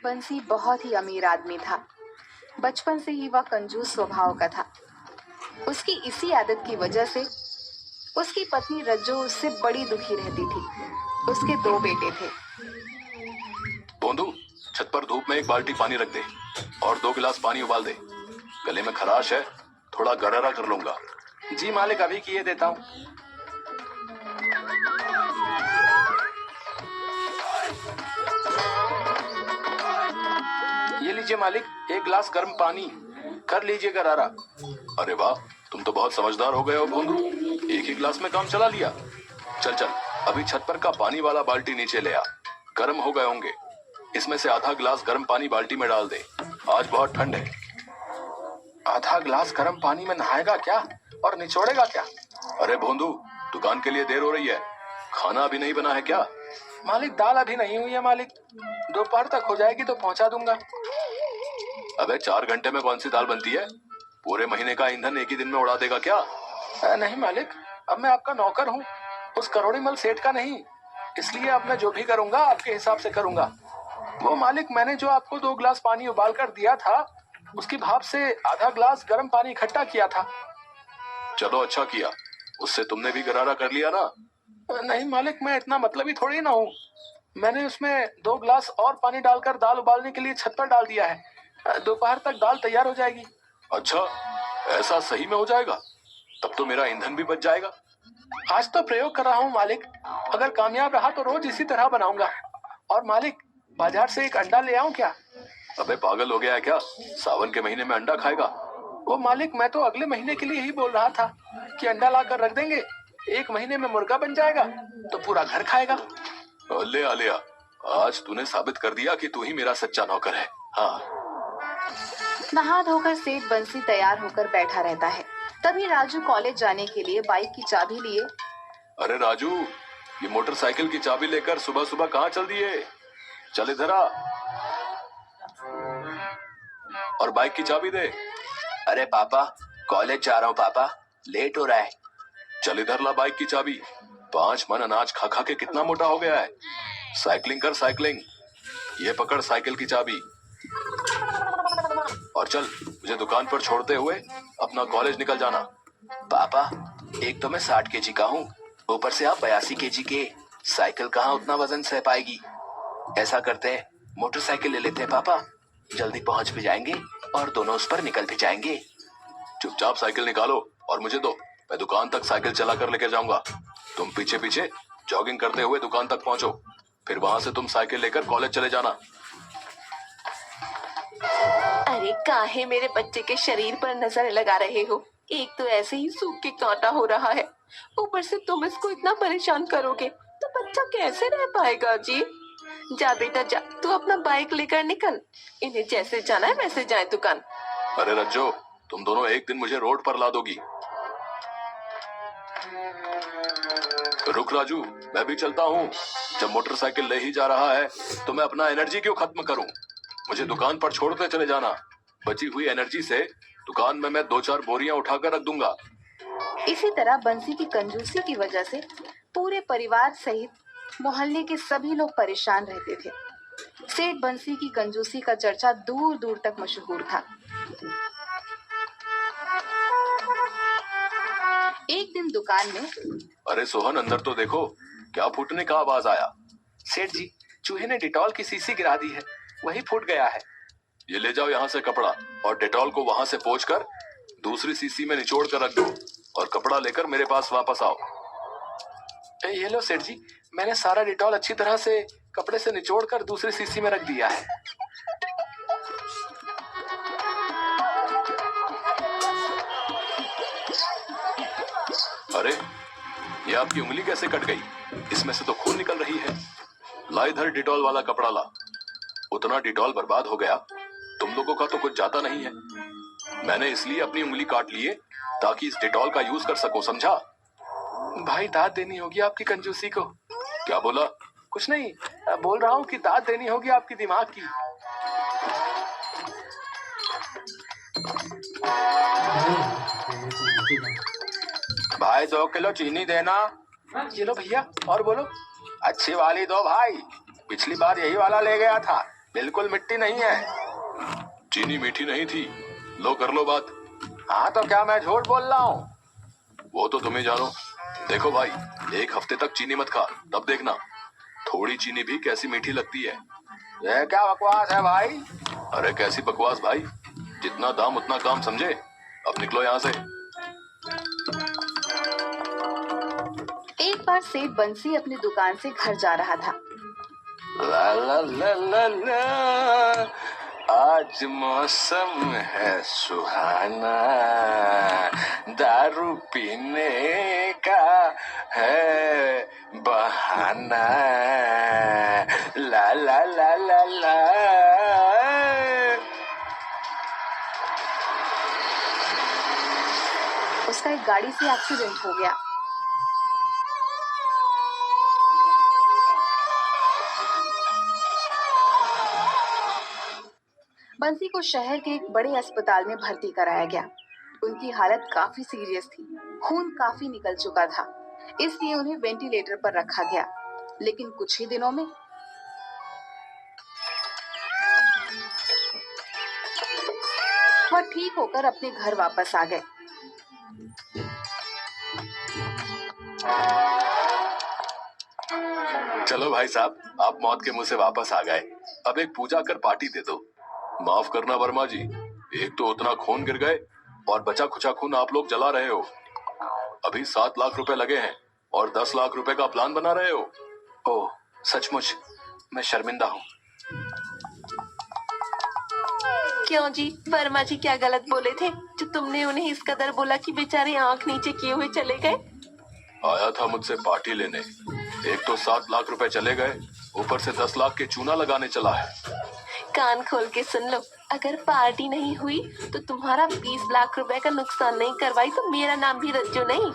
बंसी बहुत ही अमीर आदमी था। बचपन से ही वह कंजूस स्वभाव का था। उसकी इसी आदत की वजह से उसकी पत्नी रज्जो उससे बड़ी दुखी रहती थी। उसके दो बेटे थे। बोंदू, छत पर धूप में एक बाल्टी पानी रख दे और 2 गिलास पानी उबाल दे। गले में खराश है, थोड़ा गरारा कर लूंगा। जी मालिक, अभी किए देता हूँ। ये लीजिए मालिक, 1 गिलास गर्म पानी, कर लीजिए गरारा। अरे वाह, तुम तो बहुत समझदार हो गए हो बोंदू। एक ही गिलास में काम चला लिया। चल चल, अभी छत पर का पानी वाला बाल्टी नीचे ले आ। गर्म हो गए होंगे। इसमें से आधा गिलास गर्म पानी बाल्टी में डाल दे। आज बहुत ठंड है। आधा गिलास गर्म पानी में नहाएगा क्या और निचोड़ेगा क्या? अरे भोंदू, दुकान के लिए देर हो रही है। खाना अभी नहीं बना है क्या? मालिक, दाल अभी नहीं हुई है मालिक, दोपहर तक हो जाएगी तो पहुंचा दूंगा। अबे 4 घंटे में कौन सी दाल बनती है? पूरे महीने का ईंधन एक ही दिन में उड़ा देगा क्या? नहीं मालिक, अब मैं आपका नौकर हूँ, उस करोड़ीमल सेठ का नहीं। इसलिए अब मैं जो भी करूंगा आपके हिसाब से करूंगा। वो मालिक, मैंने जो आपको 2 गिलास पानी उबाल कर दिया था, उसकी भाप से आधा गिलास गर्म पानी इकट्ठा किया था। चलो अच्छा किया, उससे तुमने भी गरारा कर लिया ना। नहीं मालिक, मैं इतना मतलबी थोड़ी ना हूँ। मैंने उसमें 2 गिलास और पानी डालकर दाल उबालने के लिए छत पर डाल दिया है। दोपहर तक दाल तैयार हो जाएगी। अच्छा, ऐसा सही में हो जाएगा? तब तो मेरा ईंधन भी बच जाएगा। आज तो प्रयोग कर रहा हूँ मालिक, अगर कामयाब रहा तो रोज इसी तरह बनाऊंगा। और मालिक, बाजार से एक अंडा ले आऊं क्या? अबे पागल हो गया है क्या? सावन के महीने में अंडा खाएगा? वो मालिक, मैं तो अगले महीने के लिए ही बोल रहा था कि अंडा लाकर रख देंगे, 1 महीने में मुर्गा बन जाएगा तो पूरा घर खाएगा। अले आलिया, आज तूने साबित कर दिया कि तू ही मेरा सच्चा नौकर है। हाँ। नहा धोकर सेठ बंसी तैयार होकर बैठा रहता है। तभी राजू कॉलेज जाने के लिए बाइक की चाबी लिए। अरे राजू, ये मोटरसाइकिल की चाबी लेकर सुबह सुबह कहाँ चल दिए? चल इधर आ और बाइक की चाबी दे। अरे पापा, कॉलेज जा रहा हूँ पापा, लेट हो रहा है। चल इधर ला बाइक की चाबी। 5 मन अनाज खा खा के कितना मोटा हो गया है। साइकिलिंग कर साइकिलिंग। ये पकड़ साइकिल की चाबी और चल, मुझे दुकान पर छोड़ते हुए अपना कॉलेज निकल जाना। पापा, एक तो मैं 60 केजी का हूँ, ऊपर से आप 82 केजी के। साइकिल कहाँ उतना वजन सह पाएगी। ऐसा करते हैं, मोटरसाइकिल ले लेते हैं पापा, जल्दी पहुंच भी जाएंगे और दोनों उस पर निकल भी जाएंगे। चुपचाप साइकिल निकालो और मुझे दो, मैं दुकान तक साइकिल चला कर लेकर जाऊंगा। तुम पीछे पीछे जॉगिंग करते हुए दुकान तक पहुंचो, फिर वहां से तुम साइकिल लेकर कॉलेज चले जाना। अरे काहे मेरे बच्चे के शरीर पर नजर लगा रहे हो? एक तो ऐसे ही सूख के कांटा हो रहा है, ऊपर से तुम इसको इतना परेशान करोगे तो बच्चा कैसे रह पाएगा? जी जा बेटा जा, तू अपना बाइक लेकर निकल। इन्हें जैसे जाना है वैसे जाए दुकान। अरे रज्जो, तुम दोनों एक दिन मुझे रोड पर ला दोगी। रुक राजू, मैं भी चलता हूँ। जब मोटरसाइकिल ले ही जा रहा है तो मैं अपना एनर्जी क्यों खत्म करूँ? मुझे दुकान पर छोड़ते चले जाना। बची हुई एनर्जी से दुकान में मैं 2-4 बोरियां उठाकर रख दूंगा। इसी तरह बंसी की कंजूसी की वजह से पूरे परिवार सहित मोहल्ले के सभी लोग परेशान रहते थे। सेठ बंसी की कंजूसी का चर्चा दूर दूर तक मशहूर था। एक दिन दुकान में, अरे सोहन, अंदर तो देखो, क्या फूटने का आवाज आया? सेठ जी, चूहे ने डिटॉल की शीशी गिरा दी है, वही फूट गया है। ये ले जाओ यहाँ से कपड़ा और डेटॉल को वहां से पोंछ कर दूसरी शीशी में निचोड़ कर रख दो और कपड़ा लेकर मेरे पास वापस आओ। ये लो सेठ जी, मैंने सारा डिटॉल अच्छी तरह से कपड़े से निचोड़ कर दूसरी शीशी में रख दिया है। अरे, ये आपकी उंगली कैसे कट गई? इसमें से तो खून निकल रही है। ला इधर डिटॉल वाला कपड़ा ला। उतना डिटॉल बर्बाद हो गया, तुम लोगों का तो कुछ जाता नहीं है। मैंने इसलिए अपनी उंगली काट ली है ताकि इस डिटॉल का यूज कर सको, समझा? भाई, दाद देनी होगी आपकी कंजूसी को। क्या बोला? कुछ नहीं, बोल रहा हूँ कि दाद देनी होगी आपकी दिमाग की। भाई 2 किलो चीनी देना। ये लो भैया, और बोलो। अच्छी वाली दो भाई, पिछली बार यही वाला ले गया था, बिल्कुल मिट्टी नहीं है। चीनी मीठी नहीं थी। लो कर लो बात। हाँ तो क्या मैं झूठ बोल रहा हूँ? वो तो तुम्हें जानो। देखो भाई, एक हफ्ते तक चीनी मत खा, तब देखना थोड़ी चीनी भी कैसी मीठी लगती है। ये क्या बकवास है भाई? अरे कैसी बकवास भाई, जितना दाम उतना काम समझे। अब निकलो यहाँ से। एक बार सेठ बंसी अपनी दुकान से घर जा रहा था। ला ला ला ला ला, आज मौसम है सुहाना, दारू पीने का है बहाना। ला ला ला ला ला। उसका एक गाड़ी से एक्सीडेंट हो गया। बंसी को शहर के एक बड़े अस्पताल में भर्ती कराया गया। उनकी हालत काफी सीरियस थी, खून काफी निकल चुका था, इसलिए उन्हें वेंटिलेटर पर रखा गया। लेकिन कुछ ही दिनों में वह ठीक होकर अपने घर वापस आ गए। चलो भाई साहब, आप मौत के मुंह से वापस आ गए। अब एक पूजा कर पार्टी दे दो। माफ करना वर्मा जी, एक तो उतना खून गिर गए और बचा खुचा खून आप लोग जला रहे हो। अभी 7 लाख रुपए लगे हैं और 10 लाख रुपए का प्लान बना रहे हो। ओह सचमुच मैं शर्मिंदा हूँ। क्यों जी, वर्मा जी क्या गलत बोले थे जो तुमने उन्हें इस कदर बोला कि बेचारे आंख नीचे किए हुए चले गए? आया था मुझसे पार्टी लेने, एक तो 7 लाख रुपए चले गए, ऊपर से 10 लाख के चूना लगाने चला है। कान खोल के सुन लो, अगर पार्टी नहीं हुई तो तुम्हारा 20 लाख रुपए का नुकसान नहीं करवाई तो मेरा नाम भी रज्जू नहीं।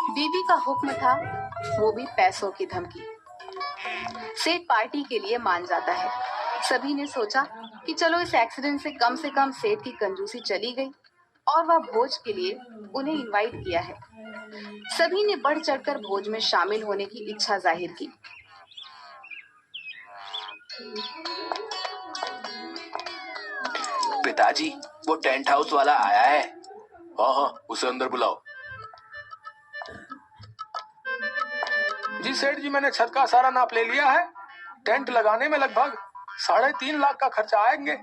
बीवी का हुक्म था, वो भी पैसों की धमकी। सेठ पार्टी के लिए मान जाता है। सभी ने सोचा कि चलो इस एक्सीडेंट से कम सेठ की कंजूसी चली गई और वह भोज के लिए उन्हें इनवाइट किया है। सभी ने बढ़ चढ़कर भोज में शामिल होने की इच्छा जाहिर की। पिताजी वो टेंट हाउस वाला आया है। हाँ हाँ, उसे अंदर बुलाओ। जी सेठ जी, मैंने छत का सारा नाप ले लिया है। टेंट लगाने में लगभग 3.5 लाख का खर्चा आएंगे।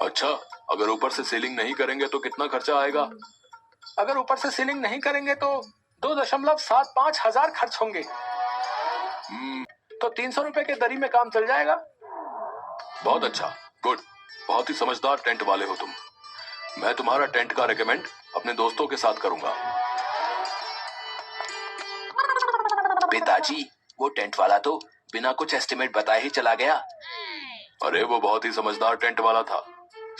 अच्छा, अगर ऊपर से सीलिंग नहीं करेंगे तो कितना खर्चा आएगा? अगर ऊपर से सीलिंग नहीं करेंगे तो 2.75 हजार खर्च होंगे। तो 300 रुपए के दरी में काम चल जाएगा। बहुत अच्छा, गुड। बहुत ही समझदार टेंट वाले हो तुम। मैं तुम्हारा टेंट का रेकमेंड अपने दोस्तों के साथ करूंगा। पिताजी वो टेंट वाला तो बिना कुछ एस्टिमेट बताए ही चला गया। अरे वो बहुत ही समझदार टेंट वाला था।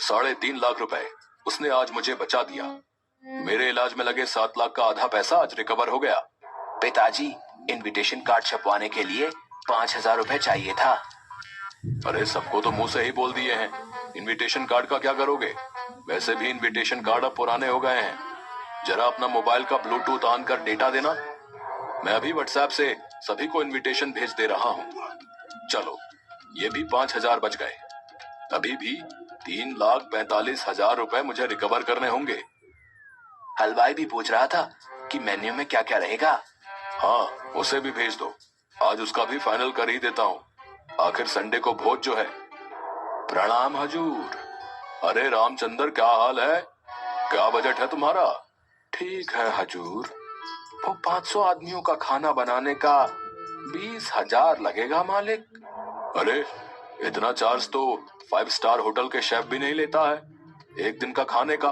3.5 लाख रुपए उसने आज मुझे बचा दिया। मेरे इलाज में लगे 7 लाख का आधा पैसा आज रिकवर हो गया। पिताजी इनविटेशन कार्ड छपवाने के लिए 5,000 रुपए चाहिए था। अरे सबको तो मुंह से ही बोल दिए हैं, इनविटेशन कार्ड का क्या करोगे? वैसे भी इनविटेशन कार्ड अब पुराने हो गए हैं। जरा अपना मोबाइल का ब्लूटूथ ऑन कर डेटा देना। मैं अभी व्हाट्सएप से सभी को इनविटेशन भेज दे रहा हूँ। चलो, ये भी 5,000 बच गए। अभी भी 3,45,000 रुपए मुझे रिकवर करने होंगे। हलवाई भी पूछ रहा था कि मेन्यू में क्या क्या रहेगा। हाँ, उसे भी भेज दो। आज उसका भी फाइनल कर ही देता हूँ। आखिर संडे को भोज जो है। प्रणाम हजूर। अरे रामचंद्र, क्या हाल है? क्या बजट है तुम्हारा? ठीक है हजूर, वो 500 आदमियों का खाना बनाने का 20,000 लगेगा मालिक। अरे इतना चार्ज तो 5 स्टार होटल के शेफ भी नहीं लेता है एक दिन का खाने का।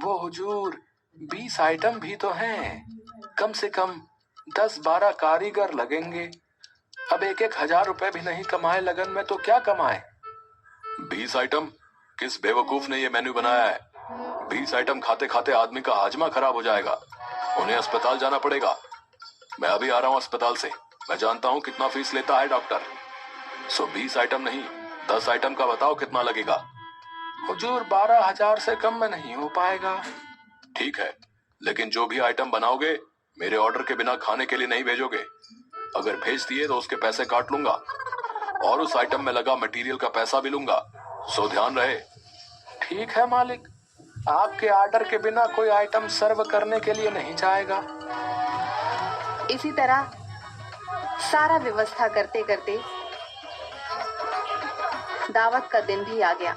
वो हुजूर 20 आइटम भी तो हैं, कम से कम 10-12 कारीगर लगेंगे। अब 1,000 रुपए भी नहीं कमाए लगन में तो क्या कमाए? 20 आइटम? किस बेवकूफ ने ये मेन्यू बनाया है? 20 आइटम खाते खाते आदमी का हाजमा खराब हो जाएगा। उन्हें अस्पताल जाना पड़ेगा। मैं अभी आ रहा हूँ अस्पताल से। मैं जानता हूँ कितना फीस लेता है डॉक्टर। सो 20 आइटम नहीं, 10 आइटम का बताओ कितना लगेगा? हुजूर 12,000 से कम में नहीं हो पाएगा। ठीक है, लेकिन जो भी आइटम बनाओगे मेरे ऑर्डर के बिना खाने के लिए नहीं भेजोगे। अगर भेज दिए तो उसके पैसे काट लूंगा और उस आइटम में लगा मटेरियल का पैसा भी लूंगा, सो ध्यान रहे। ठीक है मालिक, आपके ऑर्डर के बिना कोई आइटम सर्व करने के लिए नहीं जाएगा। इसी तरह सारा व्यवस्था करते करते दावत का दिन भी आ गया।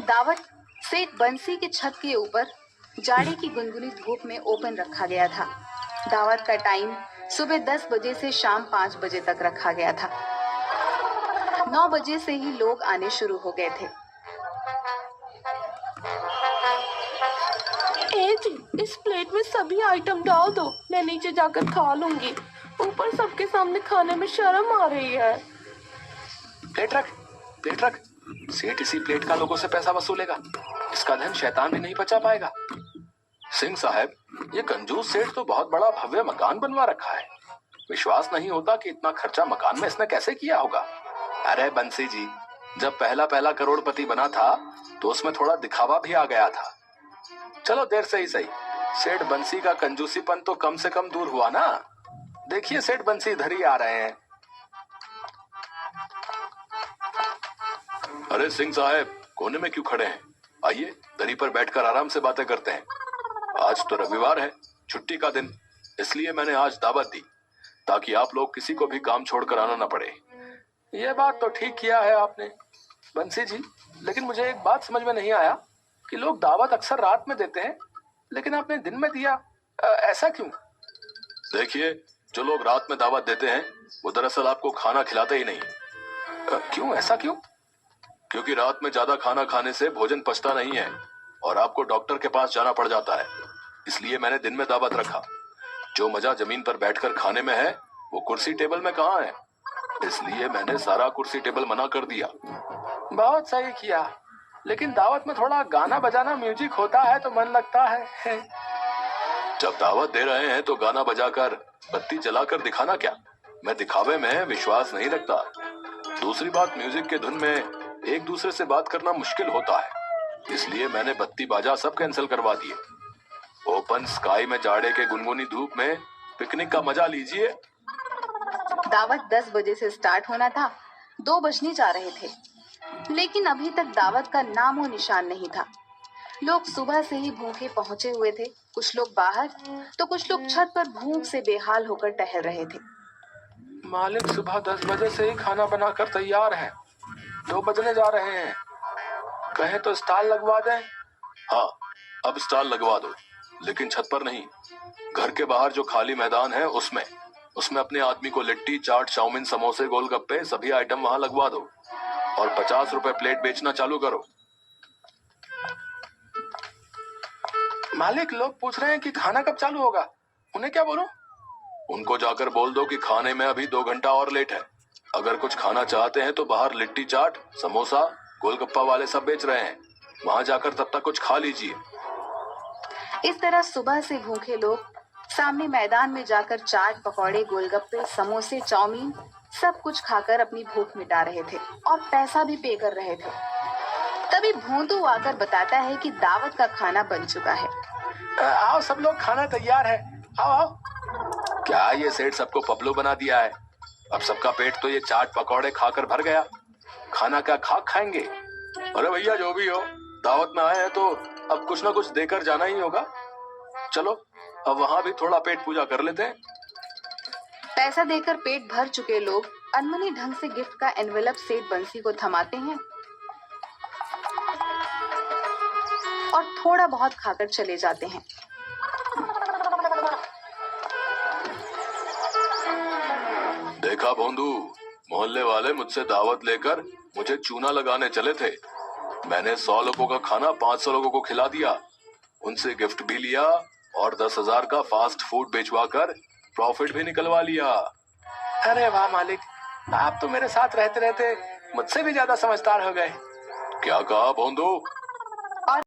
दावत सेठ बंसी की छत के ऊपर जाड़े की गुनगुनी धूप में ओपन रखा गया था। दावत का टाइम सुबह 10 बजे से शाम 5 बजे तक रखा गया था। 9 बजे से ही लोग आने शुरू हो गए थे। ए जी, इस प्लेट में सभी आइटम डाल दो, मैं नीचे जाकर खा लूंगी। ऊपर सबके सामने खाने में शर्म आ रही है। प्लेट रख, प्लेट रख। सेठ इसी प्लेट का लोगों से पैसा वसूलेगा। इसका धन शैतान भी नहीं बचा पाएगा। सिंह साहब, ये कंजूस सेठ तो बहुत बड़ा भव्य मकान बनवा रखा है। विश्वास नहीं होता कि इतना खर्चा मकान में इसने कैसे किया होगा। अरे बंसी जी, जब पहला पहला करोड़पति बना था तो उसमें थोड़ा दिखावा भी आ गया था। चलो देर से ही सही, सेठ बंसी का कंजूसीपन तो कम से कम दूर हुआ ना। देखिए सेठ बंसी इधर ही आ रहे हैं। अरे सिंह साहब, कोने में क्यों खड़े हैं? आइए दरी पर बैठकर आराम से बातें करते हैं। आज तो रविवार है, छुट्टी का दिन, इसलिए मैंने आज दावत दी ताकि आप लोग किसी को भी काम छोड़कर आना न पड़े। ये बात तो ठीक किया है आपने बंसी जी, लेकिन मुझे एक बात समझ में नहीं आया कि लोग दावत अक्सर रात में देते हैं, लेकिन आपने दिन में दिया, ऐसा क्यों? देखिए, जो लोग रात में दावत देते हैं वो दरअसल आपको खाना खिलाते ही नहीं। क्यों, ऐसा क्यों? क्योंकि रात में ज्यादा खाना खाने से भोजन पचता नहीं है और आपको डॉक्टर के पास जाना पड़ जाता है। इसलिए मैंने दिन में दावत रखा। जो मजा जमीन पर बैठकर खाने में है वो कुर्सी टेबल में कहाँ है, इसलिए मैंने सारा कुर्सी टेबल मना कर दिया। बहुत सही किया, लेकिन दावत में थोड़ा गाना बजाना म्यूजिक होता है तो मन लगता है। जब दावत दे रहे हैं तो गाना बजाकर बत्ती जलाकर दिखाना क्या? मैं दिखावे में विश्वास नहीं रखता। दूसरी बात, म्यूजिक के धुन में एक दूसरे से बात करना मुश्किल होता है, इसलिए मैंने बत्ती बाजा सब कैंसिल करवा दिए। ओपन स्काई में जाड़े के गुनगुनी धूप में पिकनिक का मजा लीजिए। दावत 10 बजे से स्टार्ट होना था, 2 बजने जा रहे थे, लेकिन अभी तक दावत का नामो निशान नहीं था। लोग सुबह से ही भूखे पहुंचे हुए थे। कुछ लोग बाहर तो कुछ लोग छत पर भूख से बेहाल होकर टहल रहे थे। मालिक सुबह 10 बजे से ही खाना बनाकर तैयार है, 2 बजने जा रहे हैं। कहे तो स्टॉल लगवा दें। हाँ, अब स्टॉल लगवा दो, लेकिन छत पर नहीं। घर के बाहर जो खाली मैदान है उसमें अपने आदमी को लिट्टी, चाट, चाउमीन, समोसे, गोलगप्पे सभी आइटम वहां लगवा दो और 50 रुपए प्लेट बेचना चालू करो। मालिक, लोग पूछ रहे हैं कि खाना कब चालू होगा, उन्हें क्या बोलूं? उनको जाकर बोल दो कि खाने में अभी 2 घंटा और लेट है। अगर कुछ खाना चाहते हैं तो बाहर लिट्टी, चाट, समोसा, गोलगप्पा वाले सब बेच रहे हैं, वहां जाकर तब तक कुछ खा लीजिए। इस तरह सुबह से भूखे लोग सामने मैदान में जाकर चाट, पकौड़े, गोलगप्पे, समोसे, चाउमीन सब कुछ खाकर अपनी भूख मिटा रहे थे और पैसा भी पे कर रहे थे। तभी भोंदू आकर बताता है कि दावत का खाना बन चुका है। आओ सब लोग, खाना तैयार है, आओ आओ। क्या ये सेठ सबको पपलू बना दिया है? अब सबका पेट तो ये चाट पकौड़े खाकर भर गया, खाना क्या खाक खाएंगे? अरे भैया, जो भी हो, दावत में आए हैं तो अब कुछ ना कुछ देकर जाना ही होगा। चलो अब वहां भी थोड़ा पेट पूजा कर लेते हैं। पैसा देकर पेट भर चुके लोग अनमनी ढंग से गिफ्ट का एनवेलप सेठ बंसी को थमाते हैं और थोड़ा बहुत खाकर चले जाते हैं। देखा भोंदू, मोहल्ले वाले मुझसे दावत लेकर मुझे चूना लगाने चले थे। मैंने 100 लोगों का खाना 500 लोगों को खिला दिया, उनसे गिफ्ट भी लिया और 10,000 का फास्ट फूड बेचवा कर प्रॉफिट भी निकलवा लिया। अरे वाह मालिक, आप तो मेरे साथ रहते रहते मुझसे भी ज्यादा समझदार हो गए। क्या कहा भोंदू?